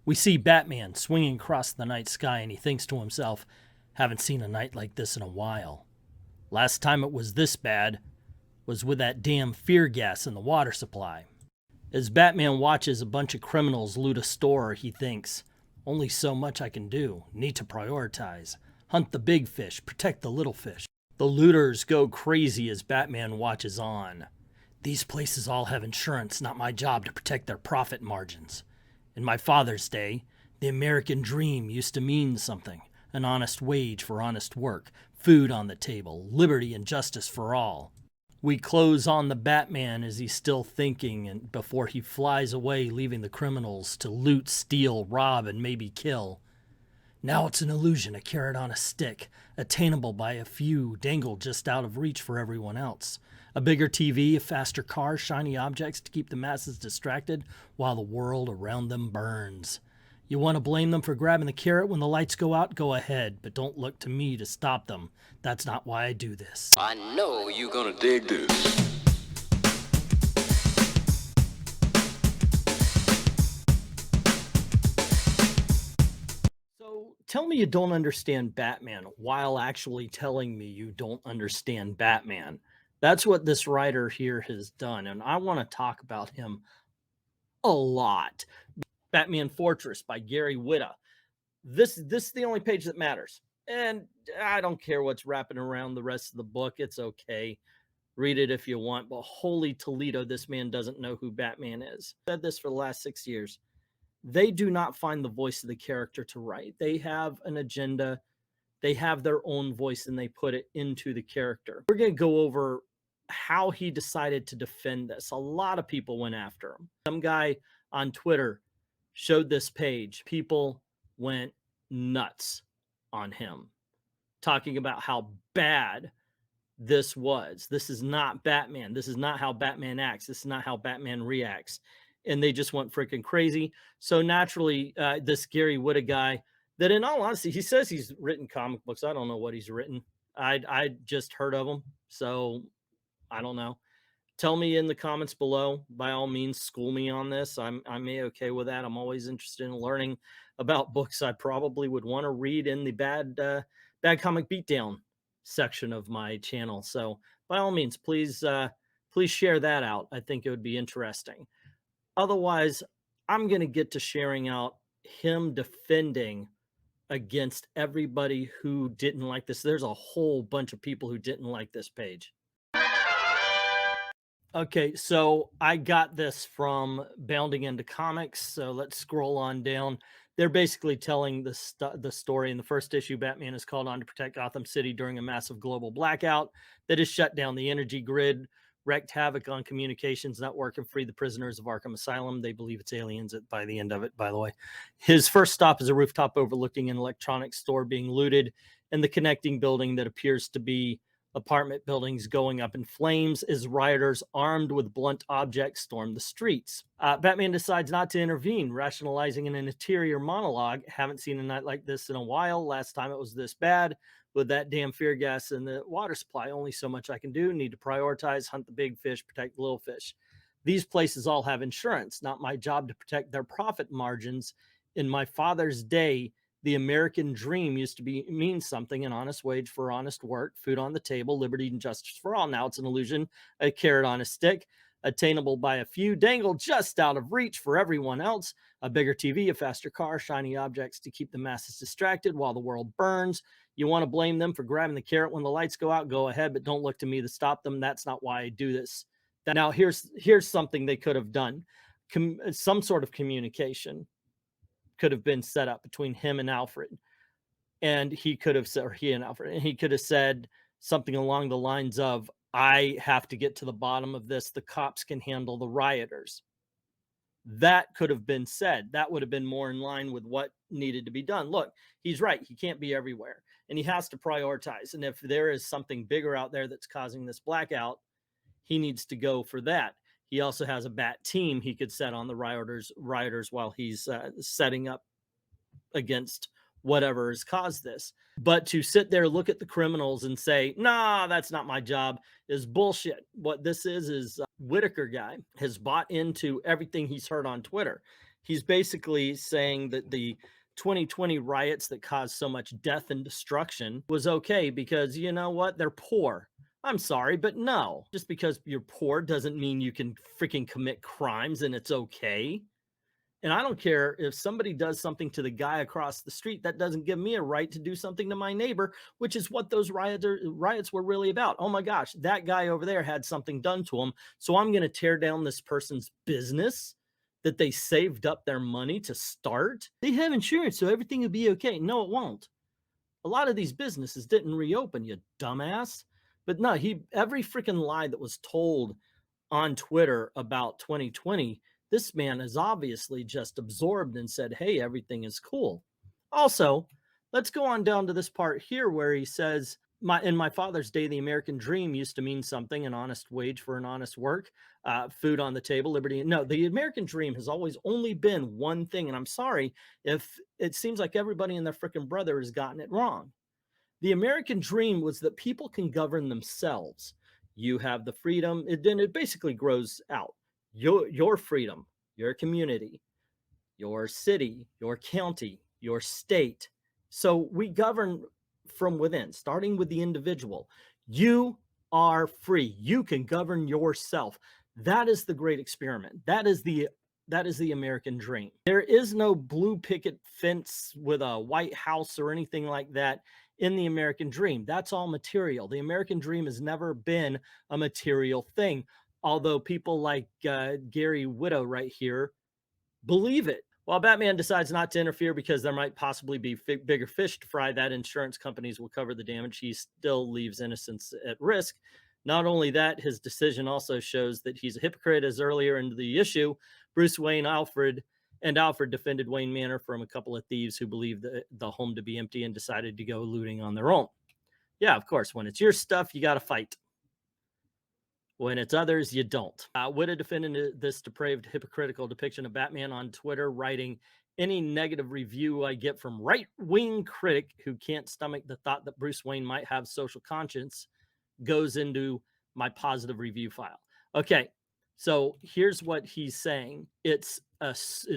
We see Batman swinging across the night sky and he thinks to himself, haven't seen a night like this in a while. Last time it was this bad was with that damn fear gas in the water supply. As Batman watches a bunch of criminals loot a store, he thinks, only so much I can do, need to prioritize. Hunt the big fish, protect the little fish. The looters go crazy as Batman watches on. These places all have insurance, not my job to protect their profit margins. In my father's day, the American dream used to mean something. An honest wage for honest work, food on the table, liberty and justice for all. We close on the Batman as he's still thinking and before he flies away, leaving the criminals to loot, steal, rob, and maybe kill. Now it's an illusion, a carrot on a stick, attainable by a few, dangled just out of reach for everyone else. A bigger TV, a faster car, shiny objects to keep the masses distracted while the world around them burns. You want to blame them for grabbing the carrot when the lights go out? Go ahead, but don't look to me to stop them. That's not why I do this. I know you're gonna dig this. So tell me you don't understand Batman while actually telling me you don't understand Batman. That's what this writer here has done, and I want to talk about him a lot. Batman Fortress by Gary Whitta. This is the only page that matters. And I don't care what's wrapping around the rest of the book. It's okay. Read it if you want. But holy Toledo, this man doesn't know who Batman is. I've said this for the last 6 years. They do not find the voice of the character to write. They have an agenda. They have their own voice and they put it into the character. We're going to go over how he decided to defend this. A lot of people went after him. Some guy on Twitter showed this page. People went nuts on him, talking about how bad this was. This is not Batman. This is not how Batman acts. This is not how Batman reacts. And they just went freaking crazy. So naturally, this Gary Whitta guy, that in all honesty, he says he's written comic books. I don't know what he's written. I just heard of them. So I don't know. Tell me in the comments below. By all means, school me on this. I'm okay with that. I'm always interested in learning about books I probably would want to read in the bad comic beatdown section of my channel. So by all means, please share that out. I think it would be interesting. Otherwise, I'm going to get to sharing out him defending against everybody who didn't like this. There's a whole bunch of people who didn't like this page. Okay, so I got this from Bounding Into Comics. So let's scroll on down. They're basically telling the story. In the first issue, Batman is called on to protect Gotham City during a massive global blackout that has shut down the energy grid, wreaked havoc on communications network, and freed the prisoners of Arkham Asylum. They believe it's aliens by the end of it, by the way. His first stop is a rooftop overlooking an electronics store being looted and the connecting building that appears to be apartment buildings going up in flames as rioters armed with blunt objects storm the streets. Batman decides not to intervene, rationalizing in an interior monologue. Haven't seen a night like this in a while. Last time it was this bad with that damn fear gas in the water supply. Only so much I can do. Need to prioritize, hunt the big fish, protect the little fish. These places all have insurance. Not my job to protect their profit margins. In my father's day, the American dream used to mean something, an honest wage for honest work, food on the table, liberty and justice for all. Now it's an illusion, a carrot on a stick, attainable by a few, dangled just out of reach for everyone else. A bigger TV, a faster car, shiny objects to keep the masses distracted while the world burns. You want to blame them for grabbing the carrot when the lights go out? Go ahead, but don't look to me to stop them. That's not why I do this. Now here's something they could have done. Some sort of communication could have been set up between him and Alfred, and he could have said, or he and Alfred, and he could have said something along the lines of, I have to get to the bottom of this. The cops can handle the rioters. That could have been said. That would have been more in line with what needed to be done. Look, he's right. He can't be everywhere and he has to prioritize. And if there is something bigger out there that's causing this blackout, he needs to go for that. He also has a bat team he could set on the rioters while he's setting up against whatever has caused this. But to sit there, look at the criminals and say, nah, that's not my job, is bullshit. What this is Whitaker guy has bought into everything he's heard on Twitter. He's basically saying that the 2020 riots that caused so much death and destruction was okay because you know what? They're poor. I'm sorry, but no. Just because you're poor doesn't mean you can freaking commit crimes and it's okay. And I don't care if somebody does something to the guy across the street, that doesn't give me a right to do something to my neighbor, which is what those riots were really about. Oh my gosh, that guy over there had something done to him. So I'm going to tear down this person's business that they saved up their money to start. They have insurance, so everything will be okay. No, it won't. A lot of these businesses didn't reopen, you dumbass. But no, every freaking lie that was told on Twitter about 2020, this man is obviously just absorbed and said, hey, everything is cool. Also, let's go on down to this part here where he says, in my father's day, the American dream used to mean something, an honest wage for an honest work, food on the table, liberty. No, the American dream has always only been one thing. And I'm sorry if it seems like everybody and their freaking brother has gotten it wrong. The American dream was that people can govern themselves. You have the freedom, then it basically grows out. Your freedom, your community, your city, your county, your state. So we govern from within, starting with the individual. You are free. You can govern yourself. That is the great experiment. That is the American dream. There is no blue picket fence with a White House or anything like that in the American dream. That's all material. The American dream has never been a material thing, although people like Gary Widow right here believe it. While Batman decides not to interfere because there might possibly be bigger fish to fry that insurance companies will cover the damage, he still leaves innocents at risk. Not only that, his decision also shows that he's a hypocrite, as earlier in the issue, Bruce Wayne, Alfred defended Wayne Manor from a couple of thieves who believed the home to be empty and decided to go looting on their own. Yeah, of course, when it's your stuff, you got to fight. When it's others, you don't. Witta defended this depraved, hypocritical depiction of Batman on Twitter, writing, any negative review I get from right-wing critic who can't stomach the thought that Bruce Wayne might have social conscience goes into my positive review file. Okay, so here's what he's saying. It's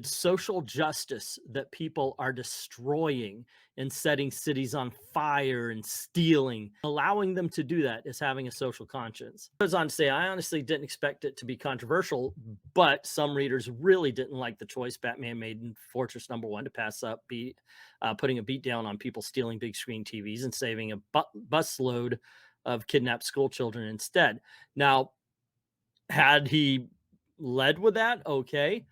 social justice that people are destroying and setting cities on fire and stealing. Allowing them to do that is having a social conscience. He goes on to say, I honestly didn't expect it to be controversial, but some readers really didn't like the choice Batman made in Fortress #1 to pass up putting a beat down on people stealing big screen TVs and saving a busload of kidnapped school children instead. Now, had he led with that, okay.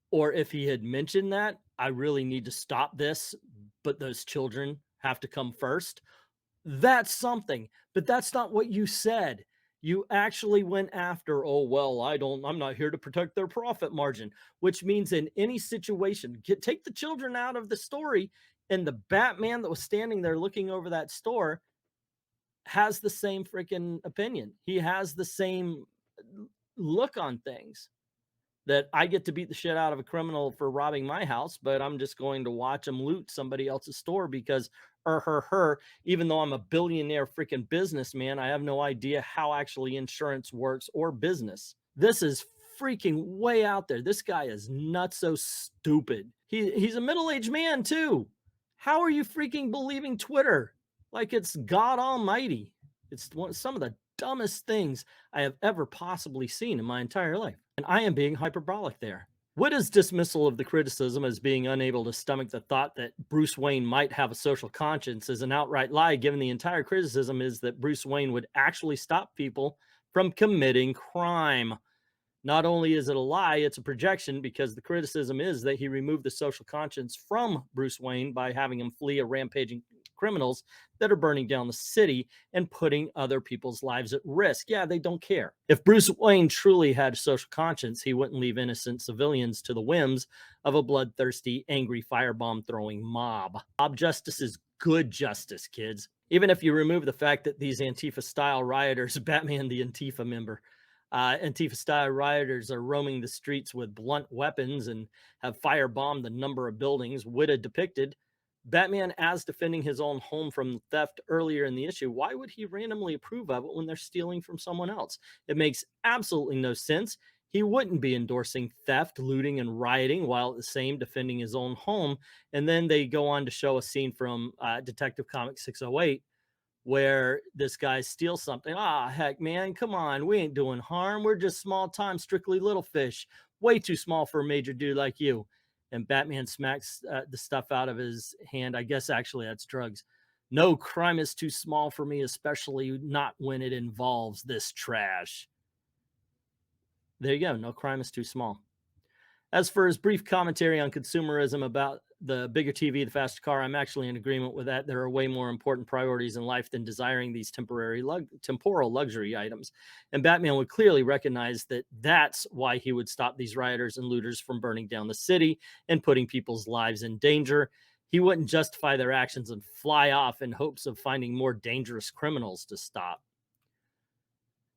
Or if he had mentioned that, I really need to stop this, but those children have to come first. That's something, but that's not what you said. You actually went after, oh, well, I'm not here to protect their profit margin, which means in any situation, take the children out of the story, and the Batman that was standing there looking over that store has the same freaking opinion. He has the same look on things, that I get to beat the shit out of a criminal for robbing my house, but I'm just going to watch him loot somebody else's store because even though I'm a billionaire freaking businessman, I have no idea how actually insurance works or business. This is freaking way out there. This guy is not so stupid. He's a middle-aged man too. How are you freaking believing Twitter like it's God Almighty? It's some of the dumbest things I have ever possibly seen in my entire life. And I am being hyperbolic there. Witta's dismissal of the criticism as being unable to stomach the thought that Bruce Wayne might have a social conscience is an outright lie, given the entire criticism is that Bruce Wayne would actually stop people from committing crime. Not only is it a lie, it's a projection, because the criticism is that he removed the social conscience from Bruce Wayne by having him flee a rampaging criminals that are burning down the city and putting other people's lives at risk. Yeah, they don't care. If Bruce Wayne truly had social conscience, he wouldn't leave innocent civilians to the whims of a bloodthirsty, angry firebomb throwing mob. Mob justice is good justice, kids. Even if you remove the fact that these Antifa style rioters, Batman the Antifa member, Antifa style rioters are roaming the streets with blunt weapons and have firebombed a number of buildings, Witta depicted Batman as defending his own home from theft earlier in the issue. Why would he randomly approve of it when they're stealing from someone else? It makes absolutely no sense. he wouldn't be endorsing theft, looting, and rioting while at the same defending his own home. And then they go on to show a scene from Detective Comics 608 where this guy steals something. Ah, heck, man, come on. We ain't doing harm. We're just small time, strictly little fish. Way too small for a major dude like you. And Batman smacks the stuff out of his hand. I guess actually that's drugs. No crime is too small for me, especially not when it involves this trash. There you go. No crime is too small. As for his brief commentary on consumerism about the bigger TV, the faster car, I'm actually in agreement with that. There are way more important priorities in life than desiring these temporal luxury items. And Batman would clearly recognize that that's why he would stop these rioters and looters from burning down the city and putting people's lives in danger. He wouldn't justify their actions and fly off in hopes of finding more dangerous criminals to stop.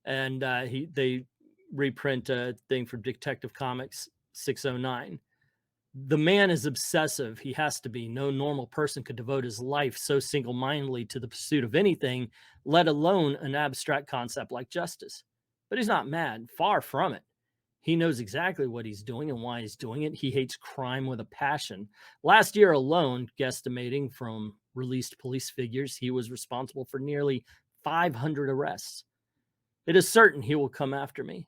And they reprint a thing from Detective Comics 609. The man is obsessive. He has to be. No normal person could devote his life so single-mindedly to the pursuit of anything, let alone an abstract concept like justice. But he's not mad. Far from it. He knows exactly what he's doing and why he's doing it. He hates crime with a passion. Last year alone, guesstimating from released police figures, he was responsible for nearly 500 arrests. It is certain he will come after me.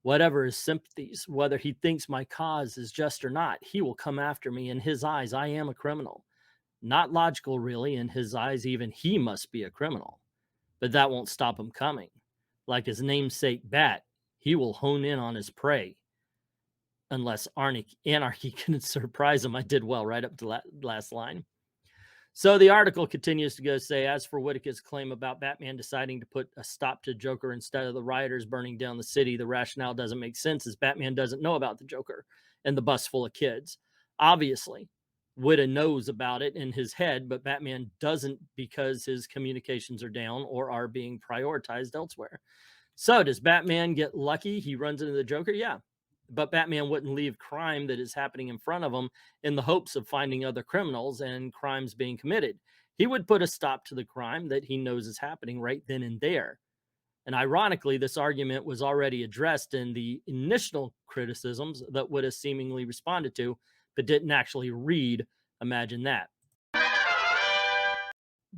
Whatever his sympathies, whether he thinks my cause is just or not, he will come after me. In his eyes, I am a criminal. Not logical, really. In his eyes, even he must be a criminal. But that won't stop him coming. Like his namesake bat, he will hone in on his prey. Unless anarchy can surprise him. I did well right up to last line. So the article continues to go say, as for Whitaker's claim about Batman deciding to put a stop to Joker instead of the rioters burning down the city, the rationale doesn't make sense as Batman doesn't know about the Joker and the bus full of kids. Obviously, Whitta knows about it in his head, but Batman doesn't because his communications are down or are being prioritized elsewhere. So does Batman get lucky? He runs into the Joker? Yeah. But Batman wouldn't leave crime that is happening in front of him in the hopes of finding other criminals and crimes being committed. He would put a stop to the crime that he knows is happening right then and there. And ironically, this argument was already addressed in the initial criticisms that Wood has seemingly responded to, but didn't actually read. Imagine that.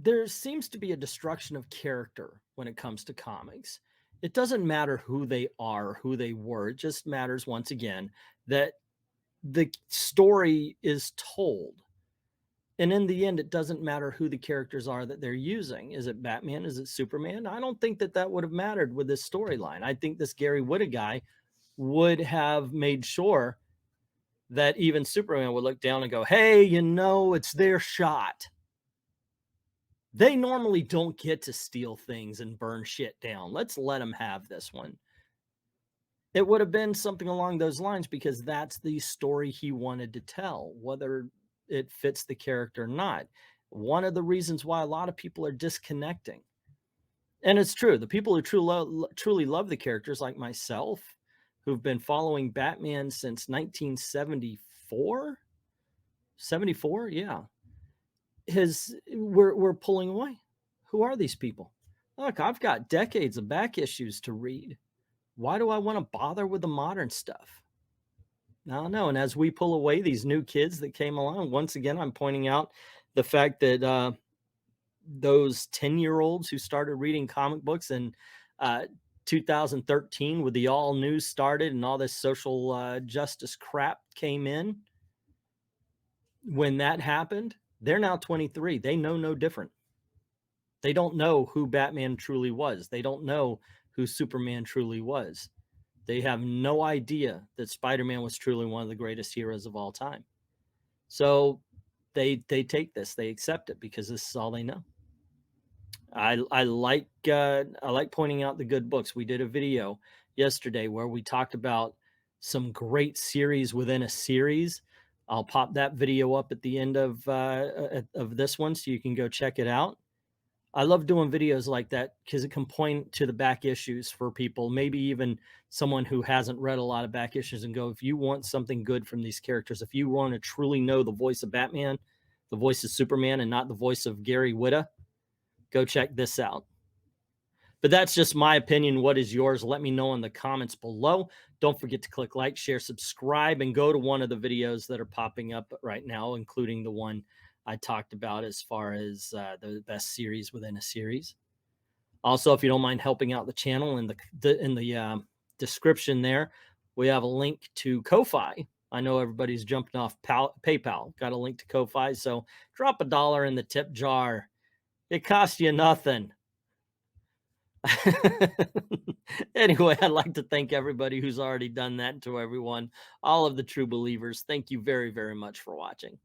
There seems to be a destruction of character when it comes to comics. It doesn't matter who they are, who they were. It just matters, once again, that the story is told. And in the end, it doesn't matter who the characters are that they're using. Is it Batman? Is it Superman? I don't think that would have mattered with this storyline. I think this Gary Whitta guy would have made sure that even Superman would look down and go, hey, it's their shot. They normally don't get to steal things and burn shit down. Let's let them have this one. It would have been something along those lines because that's the story he wanted to tell, whether it fits the character or not. One of the reasons why a lot of people are disconnecting. And it's true. The people who truly love the characters, like myself, who've been following Batman since 1974, 74, yeah. We're pulling away. Who are these people? Look, I've got decades of back issues to read. Why do I want to bother with the modern stuff? I don't know. And as we pull away these new kids that came along, once again, I'm pointing out the fact that those 10-year-olds who started reading comic books in 2013 with the all news started and all this social justice crap came in, when that happened, they're now 23. They know no different. They don't know who Batman truly was. They don't know who Superman truly was. They have no idea that Spider-Man was truly one of the greatest heroes of all time. So they take this, they accept it because this is all they know. I like pointing out the good books. We did a video yesterday where we talked about some great series within a series. I'll pop that video up at the end of this one so you can go check it out. I love doing videos like that because it can point to the back issues for people, maybe even someone who hasn't read a lot of back issues, and go, if you want something good from these characters, if you want to truly know the voice of Batman, the voice of Superman, and not the voice of Gary Whitta, go check this out. But that's just my opinion. What is yours? Let me know in the comments below. Don't forget to click like, share, subscribe, and go to one of the videos that are popping up right now, including the one I talked about as far as the best series within a series. Also, if you don't mind helping out the channel, in the description there, we have a link to Ko-Fi. I know everybody's jumping off PayPal. Got a link to Ko-Fi, so drop $1 in the tip jar. It costs you nothing. Anyway, I'd like to thank everybody who's already done that, and to everyone, all of the true believers, thank you very, very much for watching.